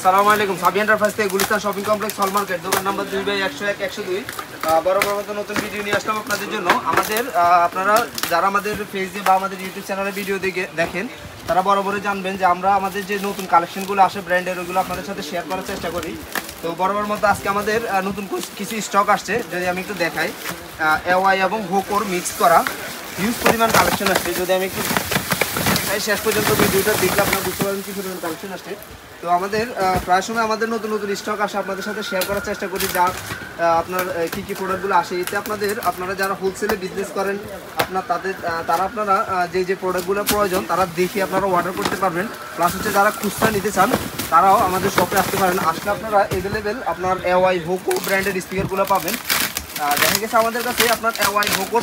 আসসালামু আলাইকুম। সাবি এন্টারপ্রাইজ থেকে গুলিস্তান শপিং কমপ্লেক্স হল মার্কেট, দোকান নাম্বার 2/101-102। বরাবর মতো নতুন ভিডিও নিয়ে আসলাম আপনাদের জন্য। আমাদের আপনারা যারা আমাদের পেজে বা আমাদের ইউটিউব চ্যানেলে ভিডিও দেখেন তারা বরাবরই জানবেন যে আমরা আমাদের যে নতুন কালেকশনগুলো আসে ব্র্যান্ডের, ওগুলো আপনাদের সাথে শেয়ার করার চেষ্টা করি। তো বরাবর মতো আজকে আমাদের নতুন কিছু স্টক আসছে, যদি আমি একটু দেখাই। এওয়াই এবং হোকোর মিক্স করা হিউজ পরিমাণ কালেকশন আসছে। যদি আমি একটু শেষ পর্যন্ত ভিডিওটা দেখলে আপনারা বুঝতে পারবেন কি পরিমাণ কালেকশন আসছে। তো আমাদের প্রায় সময় আমাদের নতুন নতুন স্টক আসে, আপনাদের সাথে শেয়ার করার চেষ্টা করি যা আপনার কী কী প্রোডাক্টগুলো আসে। এতে আপনারা যারা হোলসেলে বিজনেস করেন আপনারা যে প্রোডাক্টগুলো প্রয়োজন তারা দেখে আপনারা অর্ডার করতে পারবেন। প্লাস হচ্ছে যারা খুচরা নিতে চান তারাও আমাদের শপে আসতে পারেন। আসলে আপনারা অ্যাভেলেবেল আপনার এওয়াই হোকো ব্র্যান্ডের স্পিকারগুলো পাবেন। দেখা গেছে আমাদের কাছে আপনার এওয়াই হোকোর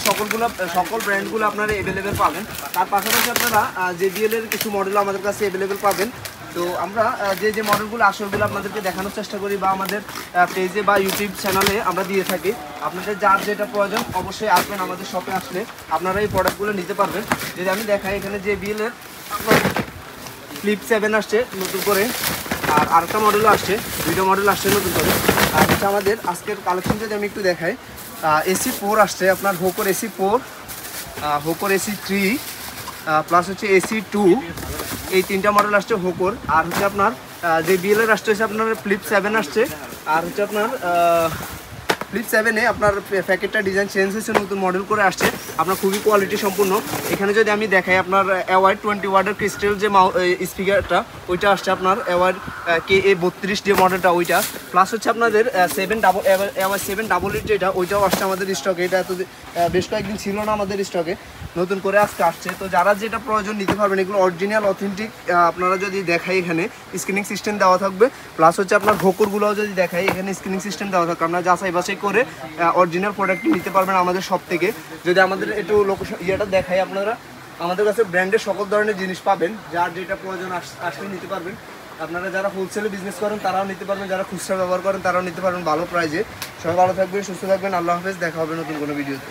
সকল ব্র্যান্ডগুলো আপনারা অ্যাভেলেবেল পাবেন। তার পাশাপাশি আপনারা JBL এর কিছু মডেলও আমাদের কাছে অ্যাভেলেবেল পাবেন। তো আমরা যে মডেলগুলো আসে ওগুলো আপনাদেরকে দেখানোর চেষ্টা করি বা আমাদের পেজে বা ইউটিউব চ্যানেলে আমরা দিয়ে থাকি। আপনাদের যার যেটা প্রয়োজন অবশ্যই আসবেন, আমাদের শপে আসলে আপনারা এই প্রোডাক্টগুলো নিতে পারবেন। যদি আমি দেখাই, এখানে JBL এর ফ্লিপ 7 আসছে নতুন করে, আর আরেকটা মডেলও আসছে, দুইটা মডেল আসছে নতুন করে। আর হচ্ছে আমাদের আজকের কালেকশন যদি আমি একটু দেখাই, AC4 আসছে আপনার, হোকোর AC4, হোকোর AC3, প্লাস হচ্ছে AC2, এই তিনটা মডেল আসছে হোকোর। আর হচ্ছে আপনার JBL এর আসছে আপনার ফ্লিপ 7 আসছে। আর হচ্ছে আপনার ফ্লিপ 7-এ আপনার প্যাকেটটা ডিজাইন চেঞ্জ হয়েছে, নতুন মডেল করে আসছে, আপনার খুবই কোয়ালিটি সম্পূর্ণ। এখানে যদি আমি দেখাই, আপনার এওয়াই 20 ওয়াটের ক্রিস্টাল যে স্পিকারটা ওইটা আসছে আপনার এওয়াই KA32 যে মডেলটা ওইটা। প্লাস হচ্ছে আপনাদের এওয়াই 788 যেটা ওইটাও আসছে আমাদের স্টকে। এটা তো বেশ কয়েকদিন ছিল না আমাদের স্টকে, নতুন করে আজকে আসছে। তো যারা যেটা প্রয়োজন নিতে পারবেন, এগুলো অরিজিনাল অথেন্টিক। আপনারা যদি দেখাই, এখানে স্ক্রিনিং সিস্টেম দেওয়া থাকবে। প্লাস হচ্ছে আপনার হোকোরগুলোও যদি দেখাই, এখানে স্ক্রিনিং সিস্টেম দেওয়া থাকবে। আপনারা যাচাই বাছাই করে অরিজিনাল প্রোডাক্টটি নিতে পারবেন আমাদের শপ থেকে। যদি আমাদের একটু লোকেশন দেখাই, আপনারা আমাদের কাছে ব্র্যান্ডের সকল ধরনের জিনিস পাবেন, যার যেটা প্রয়োজন আসলে নিতে পারবেন। আপনারা যারা হোলসেলে বিজনেস করেন তারাও নিতে পারবেন, যারা খুচরা ব্যবহার করেন তারাও নিতে পারবেন ভালো প্রাইজে। সবাই ভালো থাকবেন, সুস্থ থাকবেন। আল্লাহ হাফেজ, দেখা হবে নতুন কোনো ভিডিওতে।